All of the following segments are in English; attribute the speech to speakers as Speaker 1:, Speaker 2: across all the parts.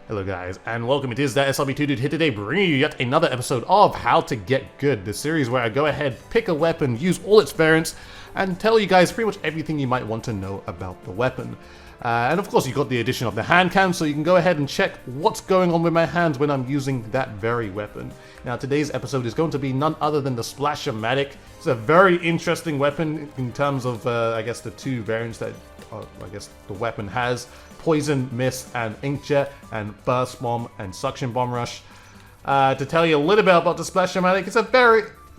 Speaker 1: Hello guys, and welcome. It is ThatSrb2DUDE here today, bringing you yet another episode of How to Get Good, the series where I go ahead, pick a weapon, use all its variants, and tell you guys pretty much everything you might want to know about the weapon. And of course you got the addition of the Handcam, so you can go ahead and check what's going on with my hands when I'm using that very weapon. Now today's episode is going to be none other than the Splash-O-Matic. It's a very interesting weapon in terms of, I guess, the two variants that I guess the weapon has. Poison, Mist, and Inkjet, and Burst Bomb, and Suction Bomb Rush. To tell you a little bit about the Splash-O-Matic,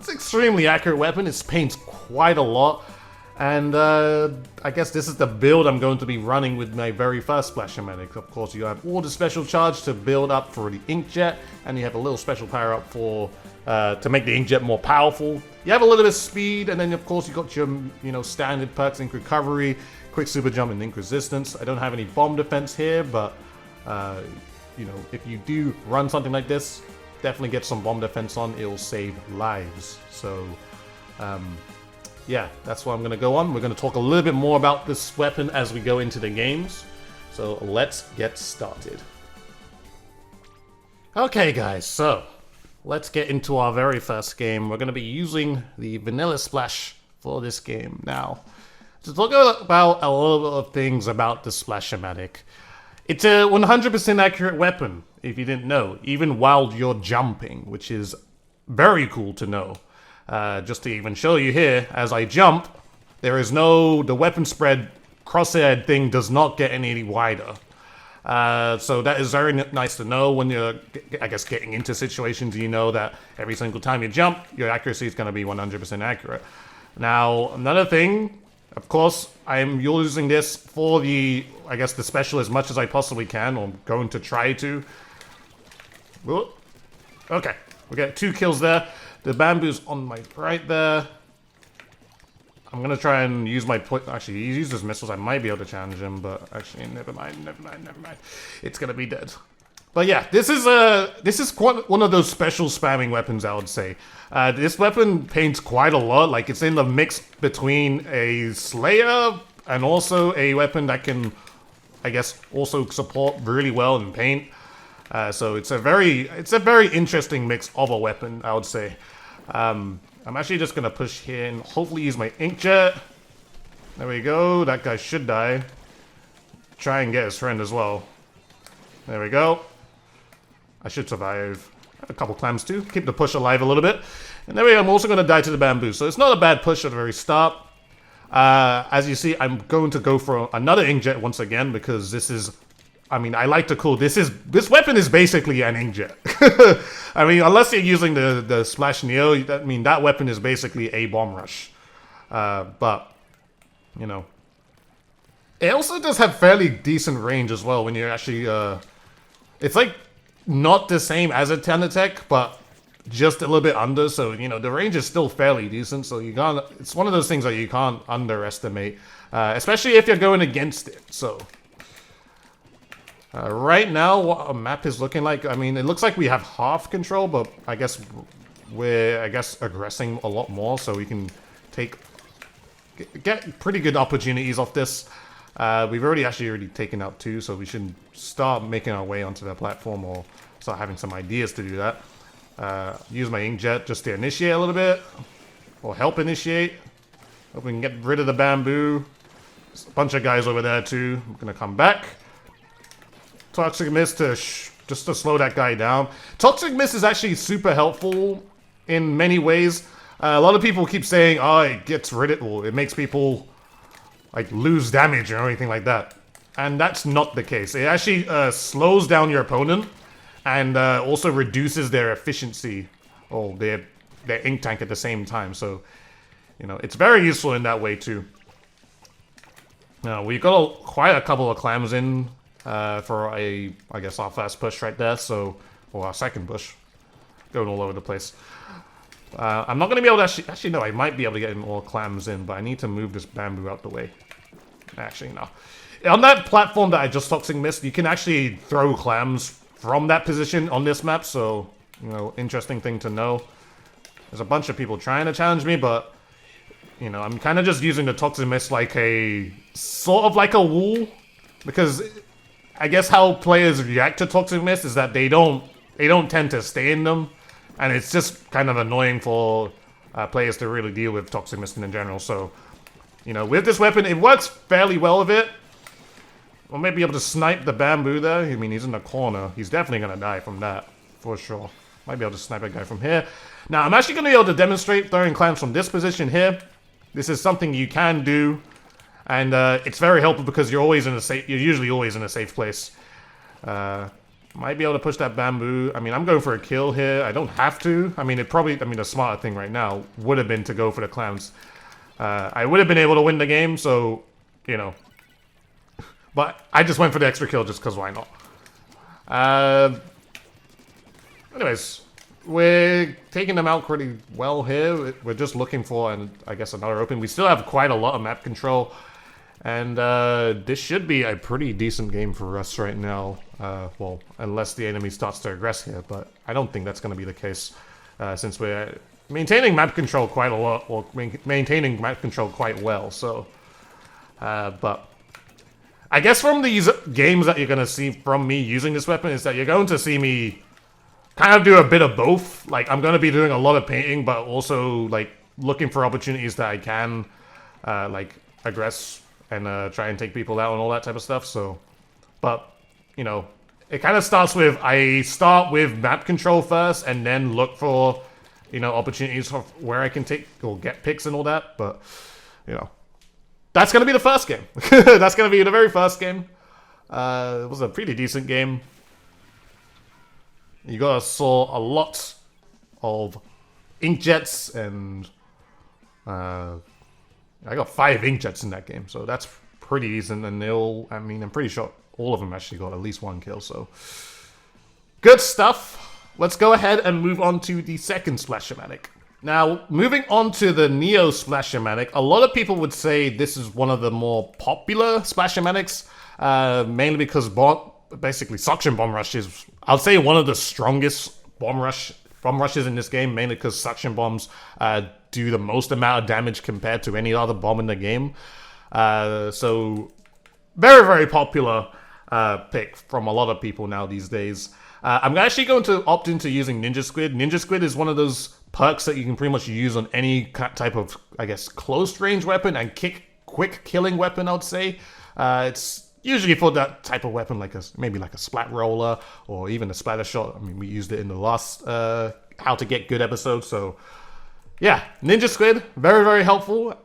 Speaker 1: it's extremely accurate weapon. It paints quite a lot. And I guess this is the build I'm going to be running with my very first Splash-O-Matic. Of course, you have all the special charge to build up for the Inkjet, and you have a little special power up for to make the Inkjet more powerful. You have a little bit of speed, and then of course you got your standard perks: Ink Recovery, Quick Super Jump, and Ink Resistance. I don't have any bomb defense here, but if you do run something like this, definitely get some bomb defense on. It'll save lives. So yeah, that's what I'm going to go on. We're going to talk a little bit more about this weapon as we go into the games. So let's get started. Okay guys, so let's get into our very first game. We're going to be using the Vanilla Splash for this game. Now, to talk about a little bit of things about the Splash-O-Matic. It's a 100% accurate weapon, if you didn't know, even while you're jumping, which is very cool to know. Just to even show you here, as I jump, the weapon spread crosshair thing does not get any wider. So that is very nice to know when you're, I guess, getting into situations. You know that every single time you jump, your accuracy is going to be 100% accurate. Now, another thing, of course, I'm using this for the special as much as I possibly can, or I'm going to try to. Okay, we got 2 kills there. The bamboo's on my right there. I'm gonna try and use my actually, he uses missiles. I might be able to challenge him, but actually, never mind. It's gonna be dead. But yeah, this is quite one of those special spamming weapons, I would say. This weapon paints quite a lot. Like, it's in the mix between a Slayer and also a weapon that can, I guess, also support really well in paint. So it's a very interesting mix of a weapon, I would say. I'm actually just gonna push here and hopefully use my Inkjet. There we go. That guy should die. Try and get his friend as well. There we go. I should survive. I have a couple clams too. Keep the push alive a little bit. And there we go. I'm also gonna die to the bamboo. So it's not a bad push at the very start. As you see, I'm going to go for another Inkjet once again because this is, I like to call this weapon is basically an Inkjet. I mean, unless you're using the Splash Neo, that weapon is basically a bomb rush. But it also does have fairly decent range as well when you're actually. It's like not the same as a Tech, but just a little bit under. So the range is still fairly decent. So it's one of those things that you can't underestimate, especially if you're going against it. So. Right now, what a map is looking like, it looks like we have half control, but I guess we're, aggressing a lot more, so we can get pretty good opportunities off this. We've already taken out 2, so we should start making our way onto the platform, or start having some ideas to do that. Use my Inkjet just to initiate a little bit, or help initiate. Hope we can get rid of the bamboo. There's a bunch of guys over there too. I'm gonna come back. Toxic Mist just to slow that guy down. Toxic Mist is actually super helpful in many ways. A lot of people keep saying, oh, it gets rid of, or it makes people like lose damage or anything like that. And that's not the case. It actually slows down your opponent and also reduces their efficiency or their ink tank at the same time. So, it's very useful in that way too. Now, we've got quite a couple of clams in. For our first push right there, or our second push. Going all over the place. I'm not going to be able to actually no, I might be able to get more clams in, but I need to move this bamboo out the way. Actually, no. On that platform that I just Toxic Mist, you can actually throw clams from that position on this map, so, interesting thing to know. There's a bunch of people trying to challenge me, but, I'm kind of just using the Toxic Mist like sort of like a wall, because I guess how players react to toxic mist is that they don't tend to stay in them, and it's just kind of annoying for players to really deal with toxic mist in general. So, you know, with this weapon, it works fairly well with it. We might be able to snipe the bamboo there. I mean, he's in the corner. He's definitely gonna die from that, for sure. Might be able to snipe a guy from here. Now, I'm actually gonna be able to demonstrate throwing clams from this position here. This is something you can do. And it's very helpful because you're usually always in a safe place. Might be able to push that bamboo. I mean, I'm going for a kill here. I don't have to. I mean, the smarter thing right now would have been to go for the clams. I would have been able to win the game, so, you know. But I just went for the extra kill just because why not? Anyways, we're taking them out pretty well here. We're just looking for, I guess, another open. We still have quite a lot of map control. And this should be a pretty decent game for us right now. Well, unless the enemy starts to aggress here, but I don't think that's going to be the case since we're maintaining map control quite a lot, or maintaining map control quite well. So, but I guess from these games that you're going to see from me using this weapon is that you're going to see me kind of do a bit of both. Like, I'm going to be doing a lot of painting, but also like looking for opportunities that I can like aggress and try and take people out and all that type of stuff. So, but, you know, it kind of starts with, I start with map control first and then look for, you know, opportunities of where I can take or get picks and all that. But, you know, that's going to be the first game. That's going to be the very first game. It was a pretty decent game. You guys saw a lot of inkjets and I got 5 inkjets in that game, so that's pretty decent. And I'm pretty sure all of them actually got at least 1 kill, so good stuff. Let's go ahead and move on to the second Splash-O-Matic. Now, moving on to the Neo Splash-O-Matic, a lot of people would say this is one of the more popular Splash-O-Matics, mainly because basically Suction Bomb Rush is, I'll say, one of the strongest bomb rushes in this game, mainly because Suction Bombs do the most amount of damage compared to any other bomb in the game. So, very, very popular pick from a lot of people now these days. I'm actually going to opt into using Ninja Squid. Ninja Squid is one of those perks that you can pretty much use on any type of, I guess, close range weapon and quick killing weapon, I would say. It's usually for that type of weapon, maybe like a splat roller or even a splatter shot. I mean, we used it in the last How to Get Good episode, so yeah, Ninja Squid, very, very helpful.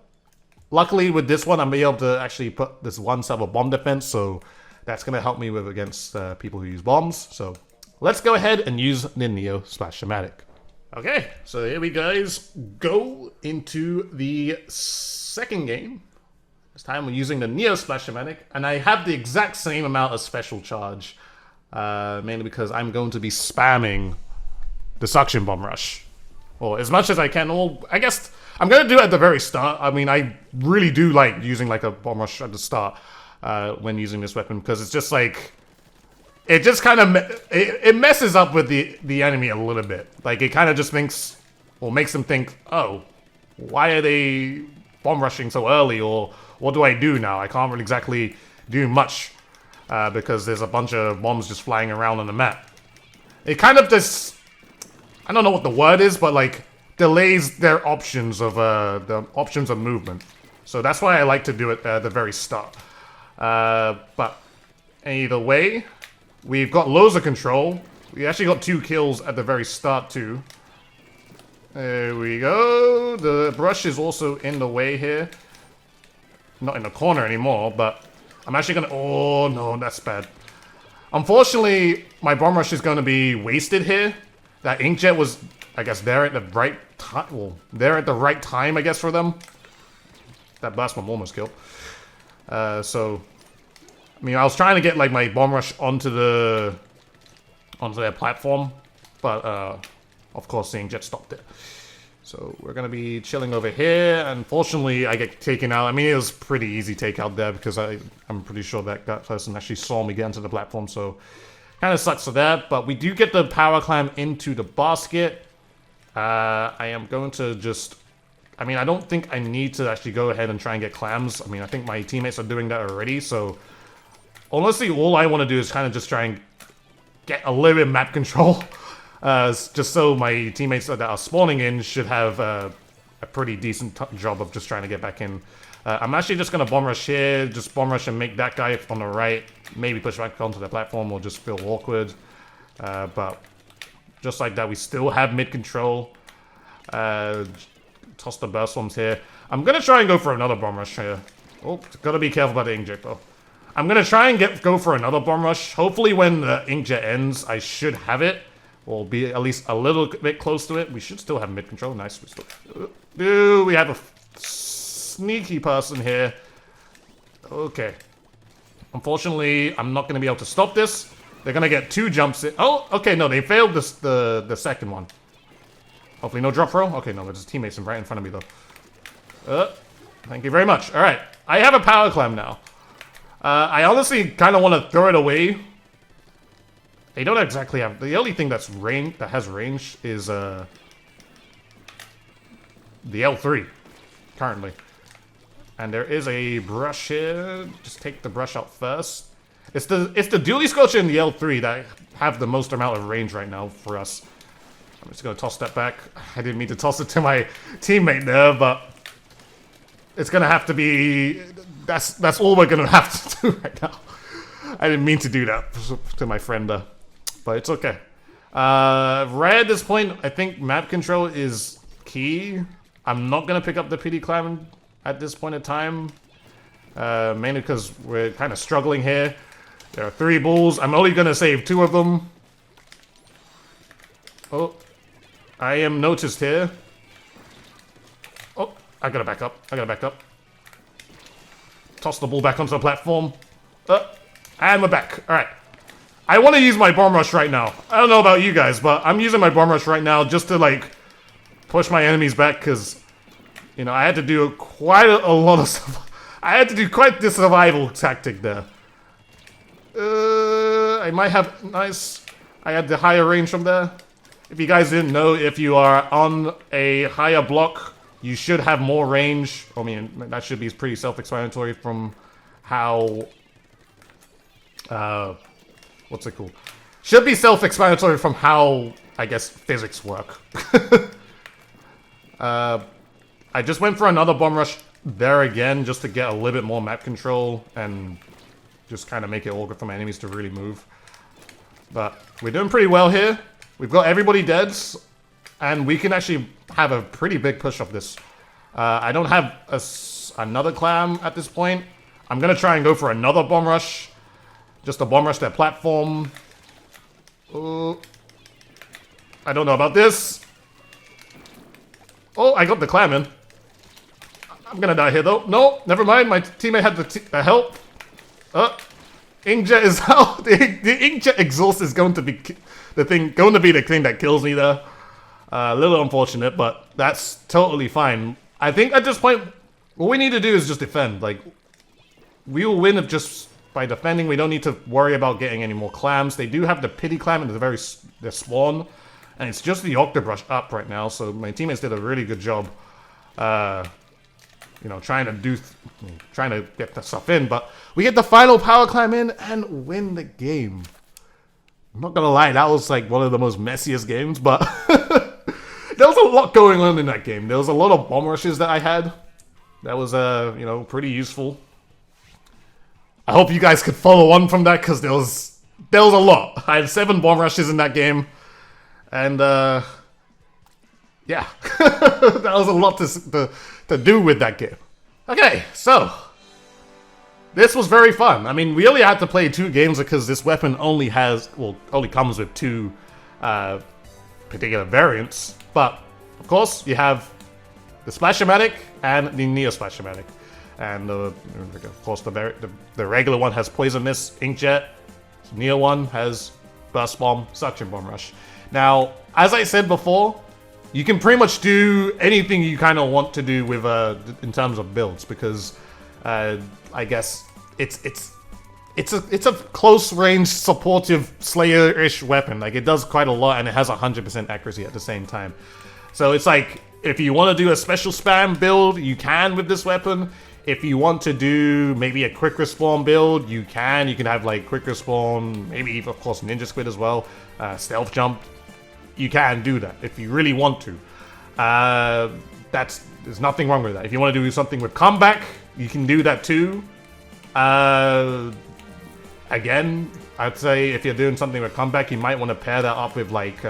Speaker 1: Luckily with this one, I'm able to actually put this one sub of bomb defense, so that's going to help me against people who use bombs. So let's go ahead and use the Neo Splash-O-Matic. Okay, so here we guys go into the second game. This time we're using the Neo Splash-O-Matic, and I have the exact same amount of special charge, mainly because I'm going to be spamming the Suction Bomb Rush. Well, as much as I can. Well, I guess I'm going to do it at the very start. I mean, I really do like using like a bomb rush at the start when using this weapon, because it's just like, it just kind of, it messes up with the enemy a little bit. Like, it kind of just makes them think, oh, why are they bomb rushing so early, or what do I do now? I can't really exactly do much because there's a bunch of bombs just flying around on the map. It kind of just, I don't know what the word is, but like delays their options of the options of movement. So that's why I like to do it at the very start. But either way, we've got loads of control. We actually got 2 kills at the very start too. There we go. The brush is also in the way here. Not in the corner anymore, but I'm actually gonna, oh no, that's bad. Unfortunately, my bomb rush is gonna be wasted here. That inkjet was, I guess, there at the right time. Well, there at the right time, I guess, for them. That blast bomb almost killed. So, I mean, I was trying to get like my bomb rush onto their platform, but of course the inkjet stopped it. So we're gonna be chilling over here. Unfortunately, I get taken out. I mean, it was pretty easy takeout there because I'm pretty sure that person actually saw me get into the platform. So. Kind of sucks for that, but we do get the power climb into the basket. I am going to just, I mean, I don't think I need to actually go ahead and try and get clams. I mean, I think my teammates are doing that already, so honestly, all I want to do is kind of just try and get a little bit of map control. Just so my teammates that are spawning in should have a pretty decent job of just trying to get back in. I'm actually just going to bomb rush here, just bomb rush and make that guy on the right maybe push back onto the platform or just feel awkward. But just like that, we still have mid control. Toss the burst bombs here. I'm going to try and go for another bomb rush here. Oh, gotta be careful about the inkjet though. I'm going to try and go for another bomb rush. Hopefully when the inkjet ends, I should have it. Or be at least a little bit close to it. We should still have mid control. Nice. We have a sneaky person here. Okay. Unfortunately, I'm not going to be able to stop this. They're going to get 2 jumps in. Oh, okay, no, they failed this, the second one. Hopefully no drop throw. Okay, no, there's teammates right in front of me, though. Thank you very much. All right, I have a power climb now. I honestly kind of want to throw it away. They don't exactly have... The only thing that has range is the L3, currently. And there is a brush here. Just take the brush out first. It's the Dually Scorcher and the L3 that have the most amount of range right now for us. I'm just going to toss that back. I didn't mean to toss it to my teammate there, but... It's going to have to be... That's all we're going to have to do right now. I didn't mean to do that to my friend there. But it's okay. Right at this point, I think map control is key. I'm not going to pick up the pity climb at this point in time. Mainly because we're kind of struggling here. There are 3 bulls. I'm only going to save 2 of them. Oh. I am noticed here. Oh, I gotta back up. Toss the bull back onto the platform. And we're back. Alright. I want to use my bomb rush right now. I don't know about you guys, but I'm using my bomb rush right now just to, like, push my enemies back, because, you know, I had to do quite a lot of stuff. I had to do quite the survival tactic there. I might have... Nice. I had the higher range from there. If you guys didn't know, if you are on a higher block, you should have more range. I mean, that should be pretty self-explanatory from how... what's it called? Should be self-explanatory from how, I guess, physics work. I just went for another bomb rush there again, just to get a little bit more map control and just kind of make it awkward for my enemies to really move. But we're doing pretty well here. We've got everybody dead, and we can actually have a pretty big push of this. I don't have another clam at this point. I'm going to try and go for another bomb rush. Just to bomb rush that platform. I don't know about this. Oh, I got the clam in. I'm going to die here, though. No, never mind. My teammate had the help. Inkjet is out. The inkjet exhaust is going to be the thing that kills me there. A little unfortunate, but that's totally fine. I think at this point, what we need to do is just defend. Like, we will win if just by defending. We don't need to worry about getting any more clams. They do have the pity clam in the spawn, and it's just the octobrush up right now. So my teammates did a really good job. You know, trying to get the stuff in, but we get the final power climb in and win the game. I'm not gonna lie, that was like one of the most messiest games, but there was a lot going on in that game. There was a lot of bomb rushes that I had. That was, you know, pretty useful. I hope you guys could follow on from that, because there was a lot. I had 7 bomb rushes in that game, and yeah, that was a lot to do with that game. Okay, so this was very fun. I mean, we only had to play 2 games because this weapon only comes with 2 particular variants. But of course, you have the Splash-O-Matic and the Neo Splash-O-Matic, and of course the regular one has Poison Mist, Inkjet. The Neo one has Burst Bomb, Suction Bomb Rush. Now, as I said before, you can pretty much do anything you kind of want to do with in terms of builds, because I guess it's a close range supportive Slayer-ish weapon. Like, it does quite a lot, and it has 100% accuracy at the same time. So it's like, if you want to do a special spam build, you can with this weapon. If you want to do maybe a quick respawn build, you can. You can have like quick respawn, maybe of course ninja squid as well, stealth jump. You can do that if you really want to. There's nothing wrong with that. If you want to do something with comeback, you can do that too. Again, I'd say if you're doing something with comeback, you might want to pair that up with like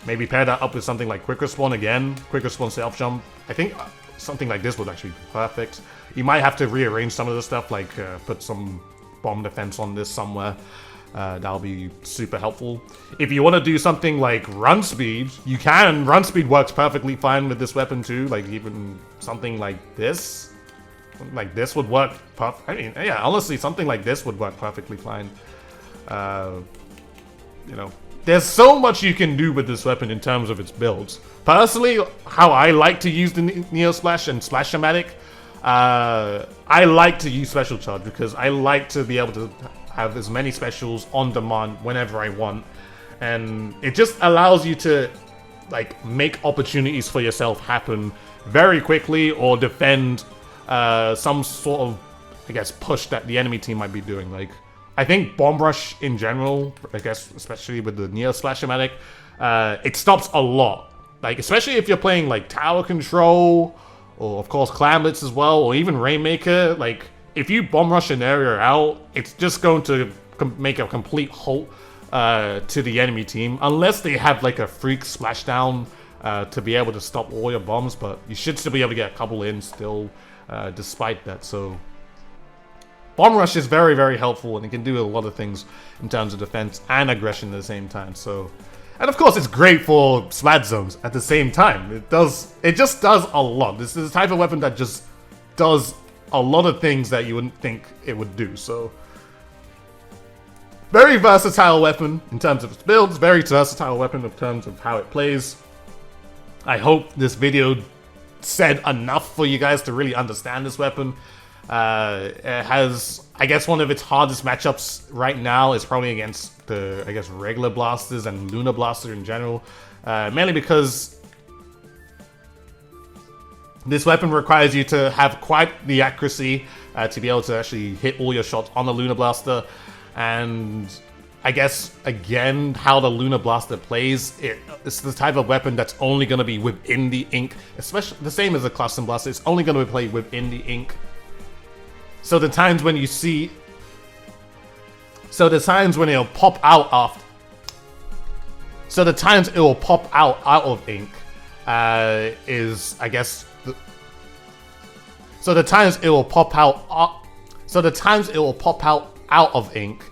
Speaker 1: maybe pair that up with something like quick respawn again, quick respawn self jump. I think something like this would actually be perfect. You might have to rearrange some of the stuff, like put some bomb defense on this somewhere. That'll be super helpful. If you want to do something like run speed, you can. Run speed works perfectly fine with this weapon too. Like even something like this. Like this would work I mean, yeah, honestly, something like this would work perfectly fine. You know, there's so much you can do with this weapon in terms of its builds. Personally, how I like to use the Neo Splash and Splash-O-Matic, I like to use Special Charge because I like to be able to have as many specials on demand whenever I want. And it just allows you to like make opportunities for yourself happen very quickly or defend some sort of, I guess, push that the enemy team might be doing. Like, I think Bomb Rush in general, I guess, especially with the Neo Splash-O-Matic, it stops a lot. Like, especially if you're playing, like, Tower Control, or, of course, Clan Blitz as well, or even Rainmaker. Like, if you Bomb Rush an area out, it's just going to make a complete halt to the enemy team, unless they have, like, a freak splashdown to be able to stop all your bombs, but you should still be able to get a couple in still. Despite that, so Bomb Rush is very, very helpful, and it can do a lot of things in terms of defense and aggression at the same time. So, and of course, it's great for Splat zones at the same time. It just does a lot. This is the type of weapon that just does a lot of things that you wouldn't think it would do. So, very versatile weapon in terms of its builds. Very versatile weapon in terms of how it plays. I hope this video said enough for you guys to really understand this weapon. It has, I guess, one of its hardest matchups right now is probably against the, I guess, regular blasters and Luna Blaster in general. Mainly because this weapon requires you to have quite the accuracy to be able to actually hit all your shots on the Luna Blaster. And I guess, again, how the Luna Blaster plays, it's the type of weapon that's only going to be within the ink, especially the same as the Cluster Blaster. It's only going to be played within the ink. So the times when you see, it'll pop out after, out of ink is, I guess, the times it will pop out of ink.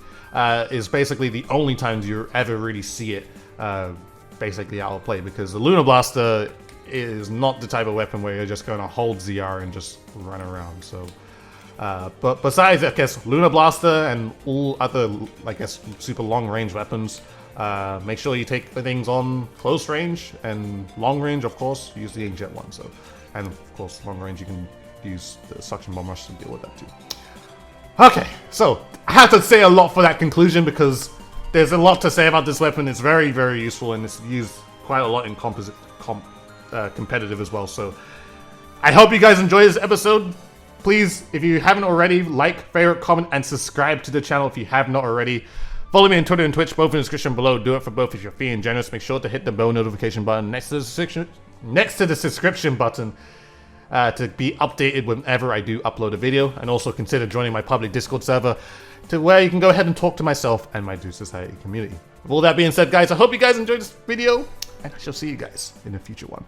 Speaker 1: Is basically the only times you ever really see it basically out of play, because the Luna Blaster is not the type of weapon where you're just going to hold ZR and just run around. So, but besides, I guess, Luna Blaster and all other, I guess, super long range weapons, make sure you take the things on close range, and long range, of course, use the Inkjet one. So, and of course, long range, you can use the Suction Bomb Rush to deal with that too. Okay, so I have to say a lot for that conclusion, because there's a lot to say about this weapon. It's very, very useful, and it's used quite a lot in competitive as well. So I hope you guys enjoy this episode. Please, if you haven't already, like, favorite, comment, and subscribe to the channel if you have not already. Follow me on Twitter and Twitch, both in the description below. Do it for both if you're feeling generous. Make sure to hit the bell notification button next to the subscription button. To be updated whenever I do upload a video, and also consider joining my public Discord server, to where you can go ahead and talk to myself and my Dude Society community. With all that being said, guys, I hope you guys enjoyed this video, and I shall see you guys in a future one.